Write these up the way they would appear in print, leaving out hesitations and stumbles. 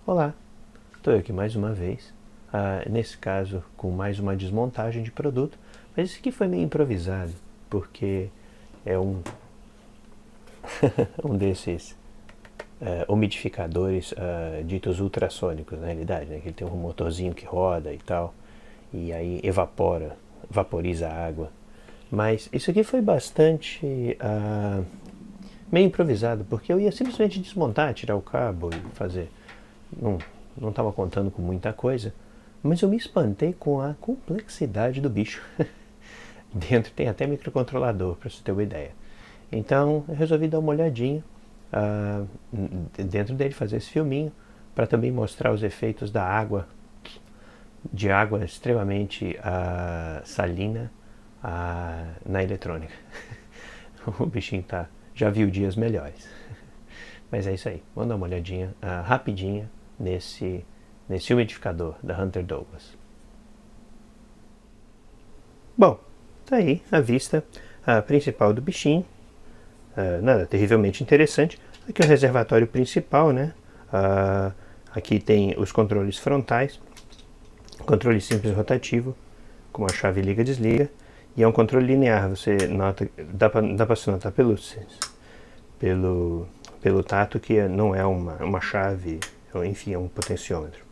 Olá, estou aqui mais uma vez, nesse caso com mais uma desmontagem de produto, mas isso aqui foi meio improvisado, porque é um desses umidificadores ditos ultrassônicos, na realidade, né? Que ele tem um motorzinho que roda e tal, e aí vaporiza a água. Mas isso aqui foi bastante meio improvisado, porque eu ia simplesmente desmontar, tirar o cabo e fazer. Não estava contando com muita coisa, mas eu me espantei com a complexidade do bicho. Dentro tem até microcontrolador, para você ter uma ideia. Então eu resolvi dar uma olhadinha dentro dele, fazer esse filminho, para também mostrar os efeitos da água, de água extremamente salina na eletrônica. O bichinho já viu dias melhores. Mas é isso aí, vamos dar uma olhadinha rapidinha nesse umidificador da Hunter Douglas. Bom, tá aí a vista principal do bichinho. Nada terrivelmente interessante. Aqui é o reservatório principal, né? Aqui tem os controles frontais, controle simples rotativo, com a chave liga-desliga, e é um controle linear. Você nota, dá para se notar pelo tato que não é uma chave, enfim, é um potenciômetro.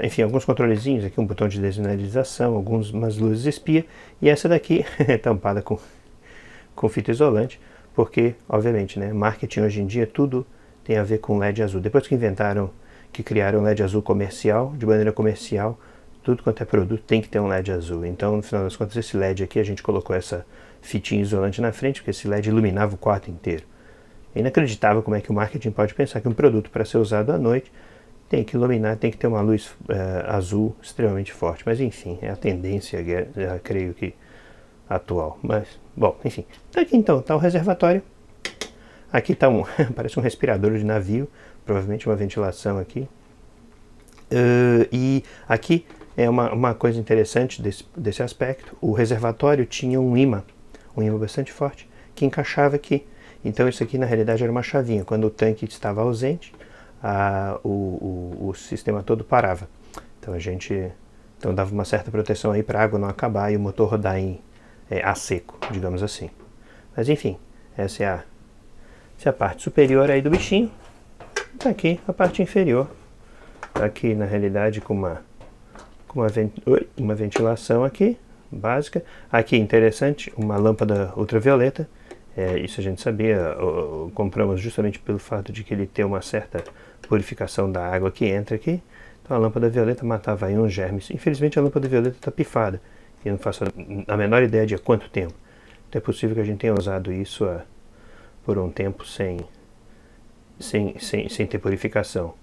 Enfim, alguns controlezinhos aqui, um botão de desinalização, umas luzes espia, e essa daqui é tampada com fita isolante, porque, obviamente, né, marketing hoje em dia tudo tem a ver com LED azul. Depois que criaram LED azul comercial, de maneira comercial, tudo quanto é produto tem que ter um LED azul. Então, no final das contas, esse LED aqui, a gente colocou essa fitinha isolante na frente, porque esse LED iluminava o quarto inteiro. É inacreditável como é que o marketing pode pensar que um produto, para ser usado à noite, tem que iluminar, tem que ter uma luz azul extremamente forte. Mas, enfim, é a tendência, creio que, atual. Mas, bom, enfim. Aqui, então, está o reservatório. Aqui está parece um respirador de navio, provavelmente uma ventilação aqui. E aqui é uma coisa interessante desse aspecto. O reservatório tinha um imã bastante forte, que encaixava aqui. Então isso aqui na realidade era uma chavinha. Quando o tanque estava ausente, o sistema todo parava. Então dava uma certa proteção aí para a água não acabar e o motor rodar a seco, digamos assim. Mas enfim, essa é a parte superior aí do bichinho. Tá aqui a parte inferior. Aqui na realidade com uma ventilação aqui, básica. Aqui interessante, uma lâmpada ultravioleta. Isso a gente sabia, compramos justamente pelo fato de que ele tem uma certa purificação da água que entra aqui. Então a lâmpada violeta matava aí uns germes. Infelizmente a lâmpada violeta está pifada. E eu não faço a menor ideia de há quanto tempo. Então é possível que a gente tenha usado isso por um tempo sem ter purificação.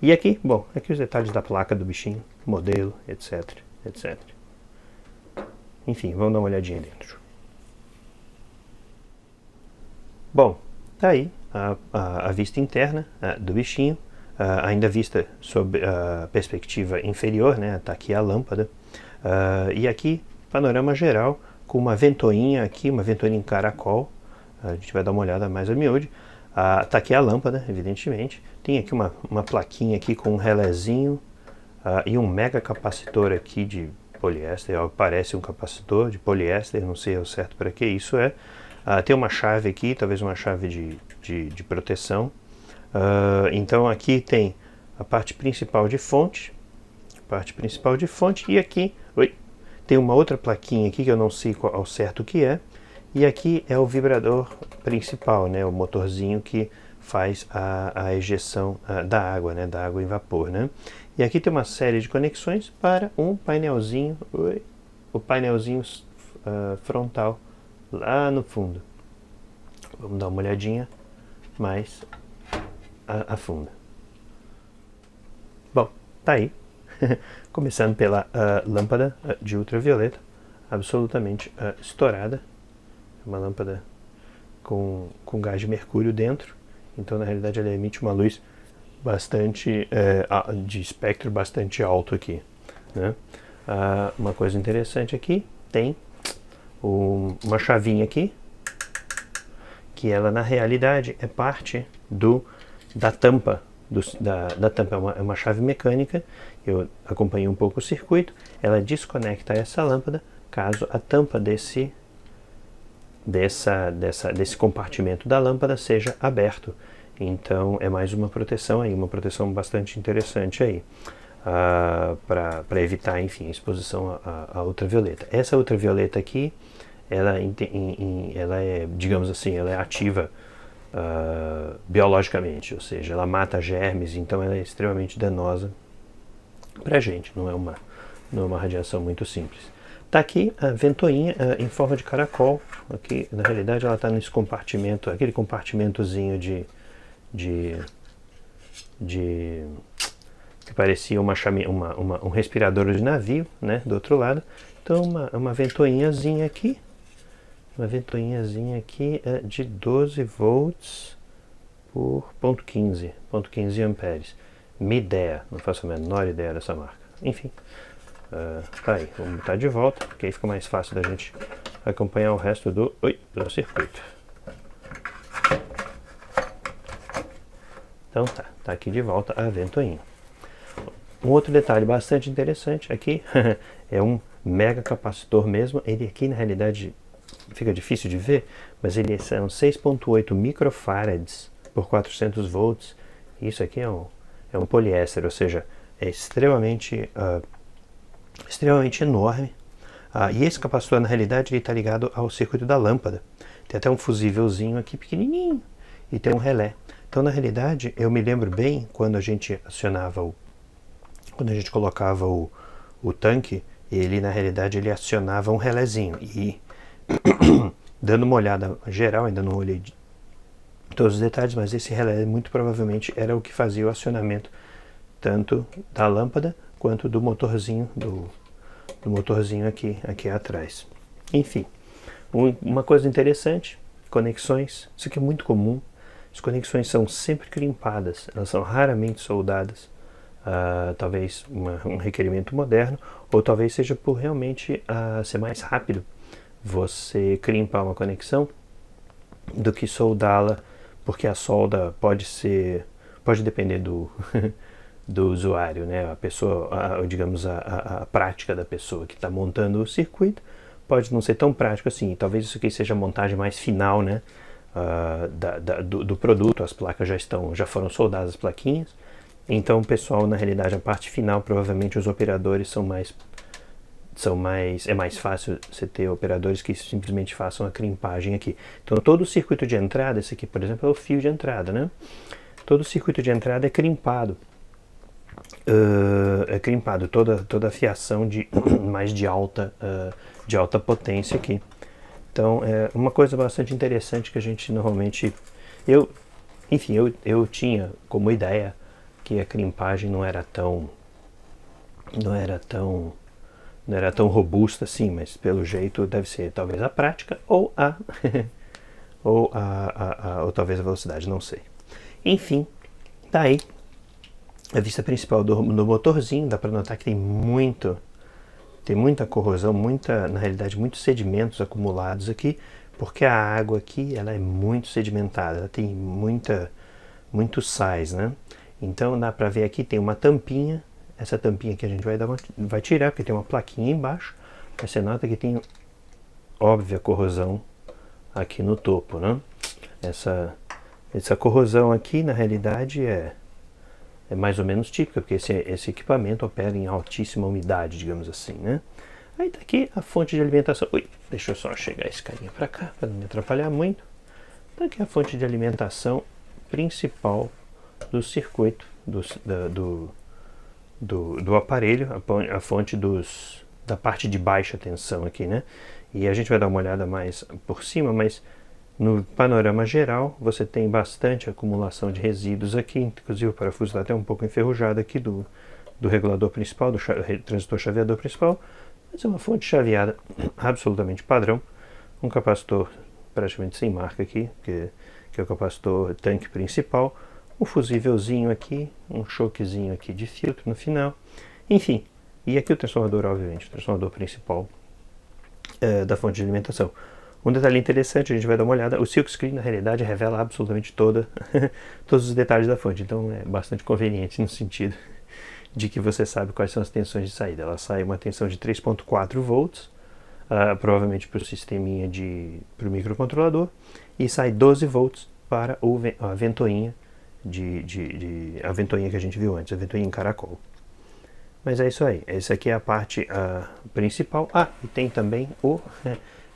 E aqui, bom, aqui os detalhes da placa do bichinho, modelo, etc, etc. Enfim, vamos dar uma olhadinha dentro. Bom, tá aí a vista interna do bichinho, ainda vista sob a perspectiva inferior, né? Tá aqui a lâmpada. E aqui, panorama geral, com uma ventoinha aqui, uma ventoinha em caracol. A gente vai dar uma olhada mais a miúde. Tá aqui a lâmpada, evidentemente. Tem aqui uma plaquinha aqui com um relézinho e um mega capacitor aqui de poliéster. Parece um capacitor de poliéster, não sei ao certo para que isso é. Tem uma chave aqui, talvez uma chave de proteção. Então aqui tem a parte principal de fonte. E aqui tem uma outra plaquinha aqui que eu não sei ao certo o que é. E aqui é o vibrador principal, né, o motorzinho que faz a ejeção da água, né, da água em vapor, né. E aqui tem uma série de conexões para um painelzinho, o painelzinho frontal lá no fundo. Vamos dar uma olhadinha mais a fundo. Bom, tá aí. Começando pela lâmpada de ultravioleta, absolutamente estourada. Uma lâmpada com gás de mercúrio dentro, então na realidade ela emite uma luz bastante de espectro bastante alto aqui, né? Uma coisa interessante aqui, tem uma chavinha aqui, que ela na realidade é parte da tampa da tampa é uma chave mecânica. Eu acompanhei um pouco o circuito. Ela desconecta essa lâmpada caso a tampa desse compartimento da lâmpada seja aberto. Então é mais uma proteção aí, uma proteção bastante interessante aí, para evitar, enfim, a exposição à ultravioleta. Essa ultravioleta aqui, ela é, digamos assim, ela é ativa biologicamente, ou seja, ela mata germes, então ela é extremamente danosa para a gente, não é uma radiação muito simples. Está aqui a ventoinha em forma de caracol. Aqui, na realidade, ela está nesse compartimento, aquele compartimentozinho que parecia um respirador de navio, né, do outro lado. Então, uma ventoinhazinha aqui. Uma ventoinhazinha aqui de 12 volts por 0.15 amperes. Midea, não faço a menor ideia dessa marca. Enfim. Tá aí, vamos botar de volta, porque aí fica mais fácil da gente acompanhar o resto do circuito. Então tá aqui de volta a ventoinha. Um outro detalhe bastante interessante aqui é um mega capacitor mesmo. Ele aqui na realidade fica difícil de ver, mas ele são 6.8 microfarads por 400 volts. Isso aqui é um poliéster, ou seja, é extremamente enorme. E esse capacitor, na realidade, ele está ligado ao circuito da lâmpada. Tem até um fusívelzinho aqui pequenininho e tem um relé. Então, na realidade, eu me lembro bem quando a gente quando a gente colocava o tanque, ele, na realidade, ele acionava um relézinho. E dando uma olhada geral, ainda não olhei todos os detalhes, mas esse relé muito provavelmente era o que fazia o acionamento tanto da lâmpada quanto do motorzinho aqui atrás. Enfim, uma coisa interessante, conexões, isso aqui é muito comum. As conexões são sempre crimpadas, elas são raramente soldadas. Talvez um requerimento moderno, ou talvez seja por realmente ser mais rápido você crimpar uma conexão do que soldá-la, porque a solda pode depender do do usuário, né? A pessoa, digamos, a prática da pessoa que está montando o circuito pode não ser tão prático assim. Talvez isso aqui seja a montagem mais final, né? Do produto. As placas já foram soldadas, as plaquinhas. Então, o pessoal, na realidade, a parte final, provavelmente os operadores é mais fácil você ter operadores que simplesmente façam a crimpagem aqui. Então, todo o circuito de entrada, esse aqui, por exemplo, é o fio de entrada, né? Todo o circuito de entrada é crimpado. Toda a fiação mais de alta potência aqui. Então, é uma coisa bastante interessante que a gente normalmente... Eu tinha como ideia que a crimpagem não era tão robusta assim, mas pelo jeito deve ser talvez a prática ou ou talvez a velocidade, não sei. Enfim, tá aí a vista principal do motorzinho. Dá para notar que tem muita corrosão, na realidade muitos sedimentos acumulados aqui, porque a água aqui ela é muito sedimentada, ela tem muito sais, né? Então dá para ver aqui, tem uma tampinha. Essa tampinha que a gente vai tirar, porque tem uma plaquinha embaixo. Mas você nota que tem óbvia corrosão aqui no topo, né? Essa corrosão aqui, na realidade, é mais ou menos típica, porque esse equipamento opera em altíssima umidade, digamos assim, né? Aí tá aqui a fonte de alimentação. Deixa eu só chegar esse carinha para cá, para não me atrapalhar muito. Tá aqui a fonte de alimentação principal do circuito, do aparelho, a fonte da parte de baixa tensão aqui, né? E a gente vai dar uma olhada mais por cima, mas no panorama geral você tem bastante acumulação de resíduos aqui, inclusive o parafuso está até um pouco enferrujado aqui do regulador principal, do transistor chaveador principal, mas é uma fonte chaveada absolutamente padrão, um capacitor praticamente sem marca aqui, que é o capacitor tanque principal, um fusívelzinho aqui, um choquezinho aqui de filtro no final, enfim, e aqui o transformador, obviamente, o transformador principal da fonte de alimentação. Um detalhe interessante, a gente vai dar uma olhada, o silkscreen na realidade revela absolutamente todos os detalhes da fonte, então é bastante conveniente no sentido de que você sabe quais são as tensões de saída. Ela sai uma tensão de 3.4 volts, provavelmente para o sisteminha para o microcontrolador, e sai 12 volts para a ventoinha a ventoinha que a gente viu antes, a ventoinha em caracol. Mas é isso aí, essa aqui é a parte principal. E tem também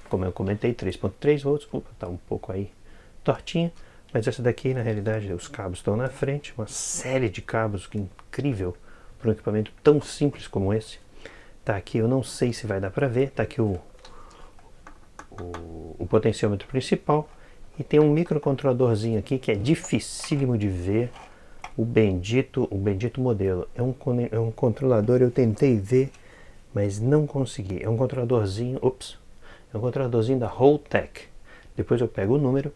como eu comentei, 3.3 volts, está um pouco aí tortinha, mas essa daqui na realidade os cabos estão na frente, uma série de cabos, que incrível para um equipamento tão simples como esse. Tá aqui, eu não sei se vai dar para ver, tá aqui o potenciômetro principal, e tem um microcontroladorzinho aqui que é dificílimo de ver, o bendito modelo. É um controlador, eu tentei ver, mas não consegui. É um controladorzinho, é um controladorzinho da Holtec. Depois eu pego o número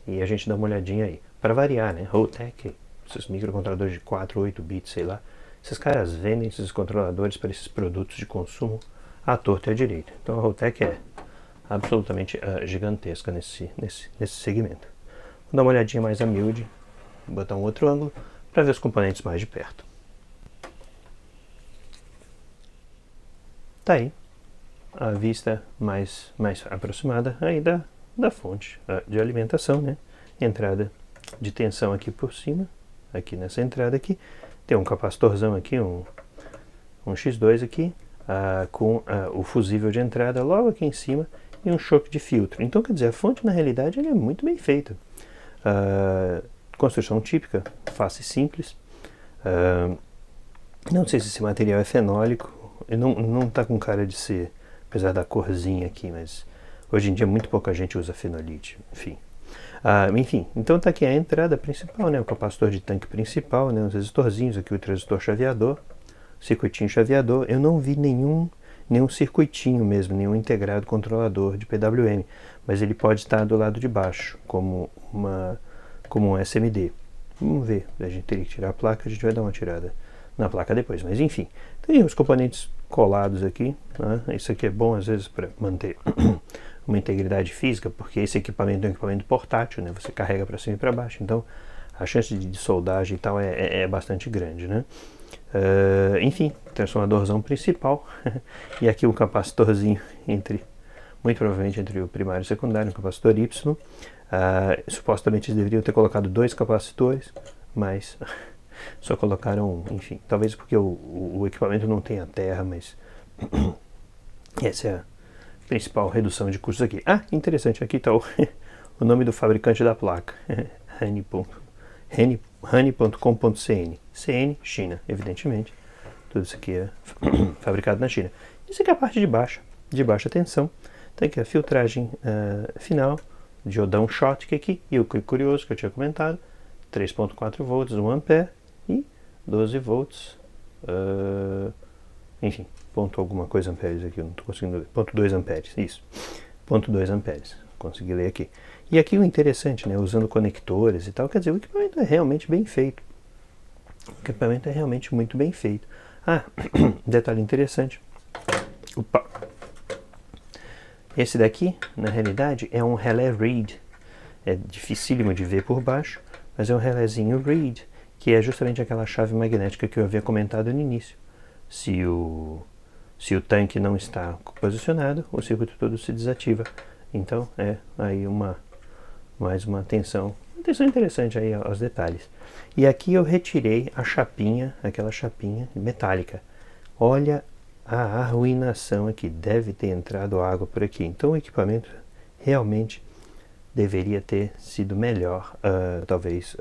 e a gente dá uma olhadinha aí. Para variar, né? Holtec, esses microcontroladores de 4, 8 bits, sei lá. Esses caras vendem esses controladores para esses produtos de consumo à torta e à direita. Então a Holtec é absolutamente gigantesca nesse segmento. Vou dar uma olhadinha mais a miúde, botar um outro ângulo para ver os componentes mais de perto. Tá aí a vista mais aproximada aí da fonte de alimentação, né? Entrada de tensão aqui por cima, aqui nessa entrada aqui, tem um capacitorzão aqui, um X2 aqui, com o fusível de entrada logo aqui em cima e um choque de filtro. Então, quer dizer, a fonte na realidade é muito bem feita. Construção típica, fácil e simples. Não sei se esse material é fenólico, não está com cara de ser, apesar da corzinha aqui, mas hoje em dia muito pouca gente usa fenolite, enfim. Então está aqui a entrada principal, né, o capacitor de tanque principal, né, os resistorzinhos, aqui o transistor chaveador, circuitinho chaveador. Eu não vi nenhum circuitinho mesmo, nenhum integrado controlador de PWM, mas ele pode estar do lado de baixo, como um SMD. Vamos ver, a gente teria que tirar a placa, a gente vai dar uma tirada na placa depois, mas enfim. Tem os componentes colados aqui, né? Isso aqui é bom às vezes para manter uma integridade física, porque esse equipamento é um equipamento portátil, né? Você carrega para cima e para baixo, então a chance de soldagem e tal é bastante grande, né? Enfim, transformadorzão principal e aqui um capacitorzinho muito provavelmente entre o primário e o secundário, um capacitor Y. Supostamente eles deveriam ter colocado 2 capacitores, mas só colocaram um, enfim, talvez porque o equipamento não tenha terra, mas essa é a principal redução de custos aqui. Interessante, aqui está o nome do fabricante da placa, Honey.com.cn, CN, China, evidentemente. Tudo isso aqui é fabricado na China. Isso aqui é a parte de baixa tensão. Tem aqui a filtragem final, diodão Schottky aqui, e o curioso que eu tinha comentado, 3.4 volts, 1 ampere e 12 volts, enfim, ponto alguma coisa amperes aqui, eu não estou conseguindo ler, ponto 2 amperes, isso, ponto 2 amperes, consegui ler aqui. E aqui o interessante, né, usando conectores e tal, quer dizer, o equipamento é realmente bem feito. O equipamento é realmente muito bem feito. Detalhe interessante. Esse daqui, na realidade, é um relé Reed. É dificílimo de ver por baixo, mas é um relézinho Reed, que é justamente aquela chave magnética que eu havia comentado no início. Se o tanque não está posicionado, o circuito todo se desativa. Então, é aí mais uma atenção interessante aí aos detalhes. E aqui eu retirei a chapinha, aquela chapinha metálica. Olha a arruinação aqui, deve ter entrado água por aqui. Então o equipamento realmente deveria ter sido melhor, talvez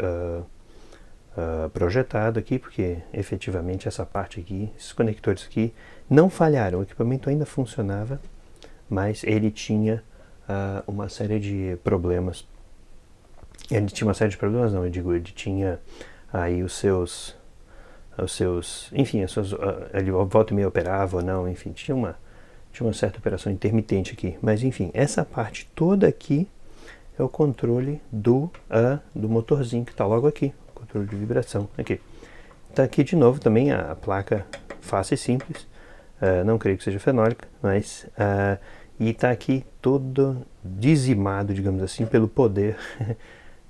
projetado aqui, porque efetivamente essa parte aqui, esses conectores aqui não falharam, o equipamento ainda funcionava, mas ele tinha uma série de problemas. Ele tinha uma série de problemas, não, eu digo, ele tinha aí os seus, enfim, ele volta e meia operava ou não, enfim, tinha uma certa operação intermitente aqui, mas enfim, essa parte toda aqui é o controle do motorzinho que está logo aqui, o controle de vibração, aqui. Está aqui de novo também a placa fácil e simples, não creio que seja fenólica, mas e está aqui todo dizimado, digamos assim, pelo poder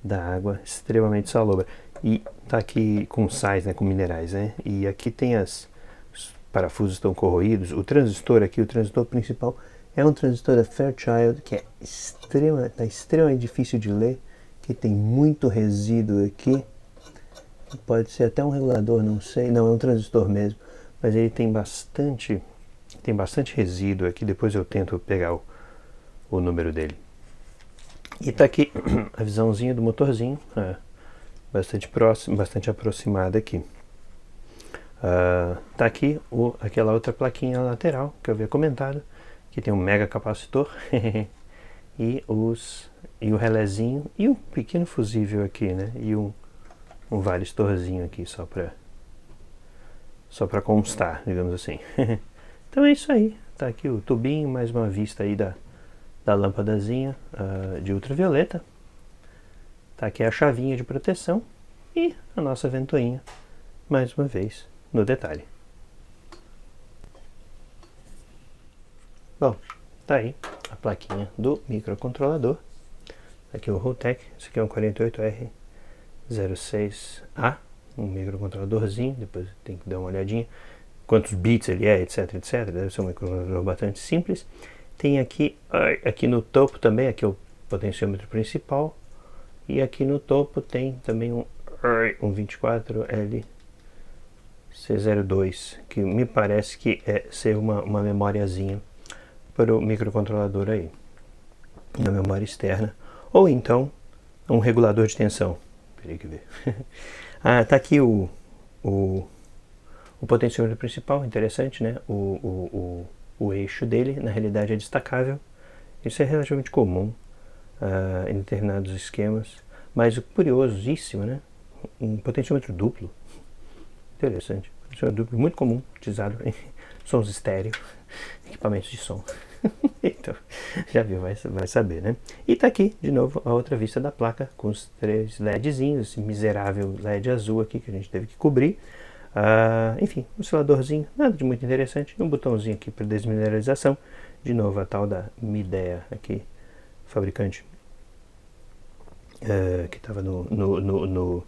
da água extremamente salobra. E está aqui com sais, né, com minerais, né? E aqui tem os parafusos estão corroídos. O transistor aqui, o transistor principal, é um transistor da Fairchild que é extremamente difícil de ler, que tem muito resíduo aqui. Pode ser até um regulador, não sei. Não, é um transistor mesmo, mas ele tem bastante resíduo aqui. Depois eu tento pegar o número dele. E tá aqui a visãozinha do motorzinho, bastante próximo, bastante aproximada aqui. Tá aqui aquela outra plaquinha lateral que eu havia comentado, que tem um mega capacitor e o relézinho e um pequeno fusível aqui, né? E um varistorzinho aqui só para constar, digamos assim. Então é isso aí. Tá aqui o tubinho, mais uma vista aí da lâmpadazinha de ultravioleta. Tá aqui a chavinha de proteção e a nossa ventoinha, mais uma vez, no detalhe. Bom, tá aí a plaquinha do microcontrolador. Aqui o Holtec, esse aqui é um 48R06A, um microcontroladorzinho, depois tem que dar uma olhadinha quantos bits ele é, etc, etc. Deve ser um microcontrolador bastante simples. Tem aqui no topo também, aqui é o potenciômetro principal, e aqui no topo tem também um 24LC02, que me parece que é ser uma memóriazinha para o microcontrolador aí, na memória externa, ou então um regulador de tensão. Peraí que ver. Tá aqui o potenciômetro principal, interessante, né? O eixo dele, na realidade, é destacável. Isso é relativamente comum em determinados esquemas, mas o curiosíssimo, né? Um potenciômetro duplo, interessante. Potenciômetro duplo, muito comum, utilizado em sons estéreo, equipamentos de som. Então, já viu, vai saber, né? E tá aqui, de novo, a outra vista da placa, com os 3 LEDzinhos, esse miserável LED azul aqui que a gente teve que cobrir. Enfim, um osciladorzinho, nada de muito interessante, um botãozinho aqui para desmineralização, de novo a tal da Midea aqui, fabricante, que estava no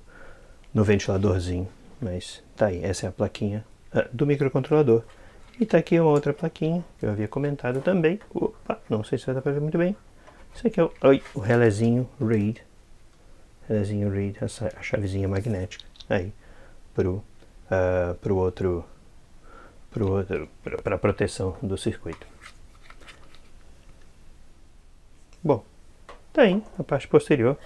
ventiladorzinho, mas tá aí, essa é a plaquinha do microcontrolador. E tá aqui uma outra plaquinha que eu havia comentado também. Opa, não sei se vai dar para ver muito bem. Isso aqui é o relézinho Reed, a chavezinha magnética aí para a proteção do circuito. Bom, tá aí a parte posterior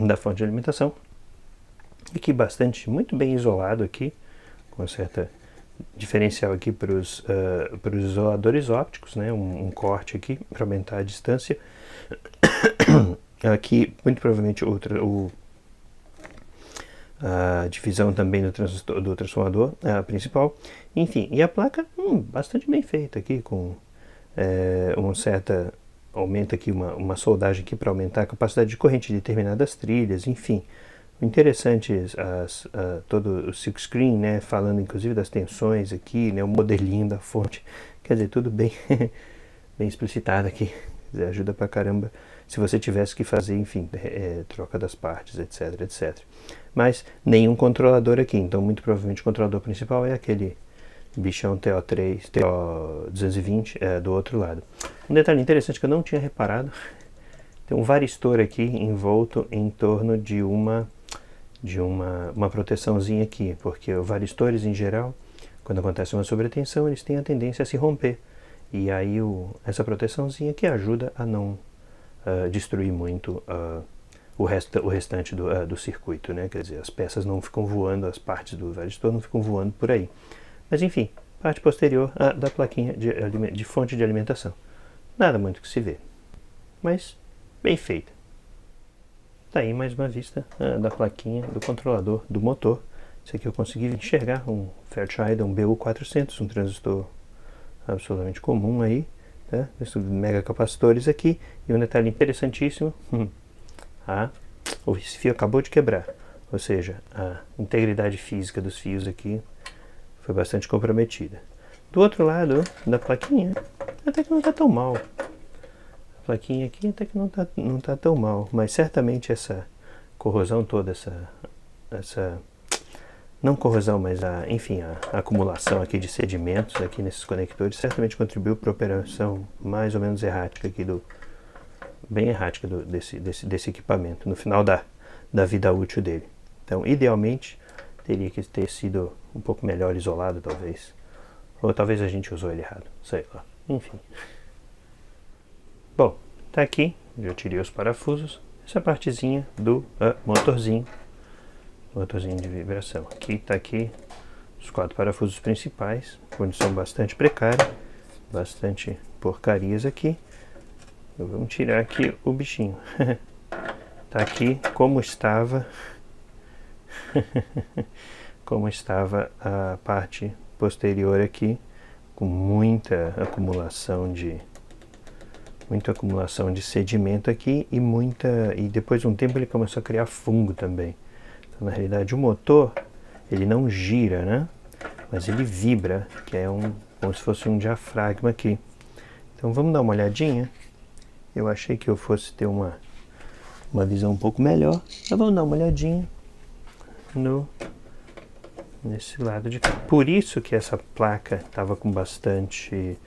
da fonte de alimentação. Aqui muito bem isolado aqui, com certa diferencial aqui para os isoladores ópticos, né? Um corte aqui para aumentar a distância. Aqui, muito provavelmente, a divisão também do transformador principal. Enfim, e a placa bastante bem feita aqui, com uma certa... aumenta aqui uma soldagem aqui para aumentar a capacidade de corrente de determinadas trilhas, enfim. Interessante todo o silkscreen, né, falando inclusive das tensões aqui, né, o modelinho da fonte, quer dizer, tudo bem bem explicitado aqui, ajuda pra caramba se você tivesse que fazer, enfim, troca das partes, etc, etc. Mas nenhum controlador aqui, então muito provavelmente o controlador principal é aquele bichão TO220 do outro lado. Um detalhe interessante que eu não tinha reparado, tem um varistor aqui envolto em torno de uma proteçãozinha aqui, porque os varistores em geral, quando acontece uma sobretensão, eles têm a tendência a se romper, e aí essa proteçãozinha que ajuda a não destruir muito o restante do circuito, né? Quer dizer, as peças não ficam voando, as partes do varistor não ficam voando por aí. Mas enfim, parte posterior da plaquinha de fonte de alimentação. Nada muito que se vê, mas bem feita. Tá aí mais uma vista da plaquinha do controlador do motor. Isso aqui eu consegui enxergar, um Fairchild, um BU400, um transistor absolutamente comum aí, tá? Esses mega capacitores aqui, e um detalhe interessantíssimo, esse fio acabou de quebrar, ou seja, a integridade física dos fios aqui foi bastante comprometida. Do outro lado da plaquinha, Até que não está tão mal. A plaquinha aqui até que não tá tão mal. Mas certamente essa corrosão toda, essa não corrosão, mas enfim, a acumulação aqui de sedimentos aqui nesses conectores certamente contribuiu para a operação mais ou menos errática aqui bem errática desse equipamento no final da vida útil dele. Então, idealmente, teria que ter sido um pouco melhor isolado, talvez. Ou talvez a gente usou ele errado, sei lá. Enfim. Bom, tá aqui, já tirei os parafusos. Essa partezinha do motorzinho de vibração. Aqui tá aqui os 4 parafusos principais, condição bastante precária, bastante porcarias aqui. Vamos tirar aqui o bichinho. Tá aqui como estava a parte posterior aqui, com muita acumulação de sedimento aqui e depois de um tempo ele começou a criar fungo também. Então, na realidade, o motor ele não gira, né? Mas ele vibra, que é como se fosse um diafragma aqui. Então vamos dar uma olhadinha. Eu achei que eu fosse ter uma visão um pouco melhor. Mas vamos dar uma olhadinha nesse lado de cá. Por isso que essa placa estava com bastante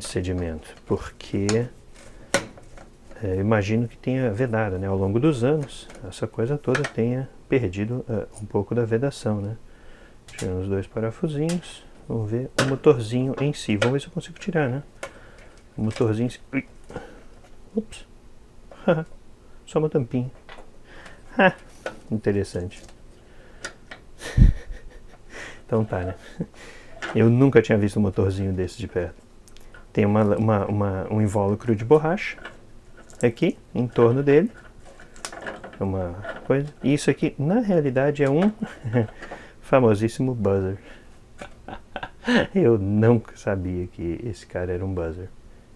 sedimento, porque eu imagino que tenha vedado, né? Ao longo dos anos, essa coisa toda tenha perdido um pouco da vedação, né? Tirando os 2 parafusinhos, vamos ver o motorzinho em si. Vamos ver se eu consigo tirar, né? O motorzinho... Ups! Só uma tampinha. Interessante. Então tá, né? Eu nunca tinha visto um motorzinho desse de perto. Tem um invólucro de borracha aqui em torno dele. Uma coisa. E isso aqui, na realidade, é um famosíssimo buzzer. Eu nunca sabia que esse cara era um buzzer.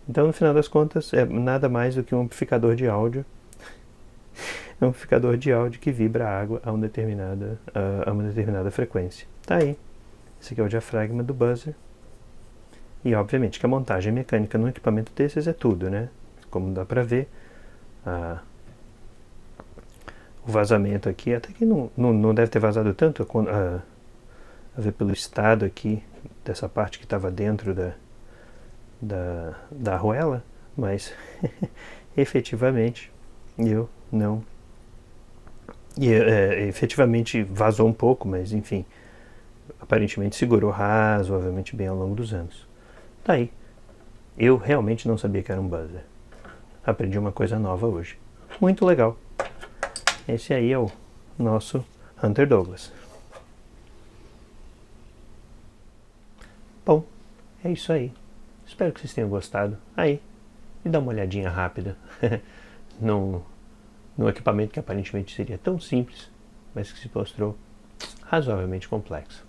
Então, no final das contas, é nada mais do que um amplificador de áudio. É um amplificador de áudio que vibra a água a uma determinada frequência. Tá aí. Esse aqui é o diafragma do buzzer. E, obviamente, que a montagem mecânica num equipamento desses é tudo, né? Como dá pra ver, o vazamento aqui, até que não deve ter vazado tanto, a ver pelo estado aqui, dessa parte que estava dentro da arruela, mas efetivamente eu não... efetivamente vazou um pouco, mas enfim, aparentemente segurou razoavelmente bem ao longo dos anos. Tá aí. Eu realmente não sabia que era um buzzer. Aprendi uma coisa nova hoje. Muito legal. Esse aí é o nosso Hunter Douglas. Bom, é isso aí. Espero que vocês tenham gostado. Aí, me dá uma olhadinha rápida num equipamento que aparentemente seria tão simples, mas que se mostrou razoavelmente complexo.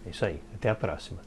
É isso aí. Até a próxima.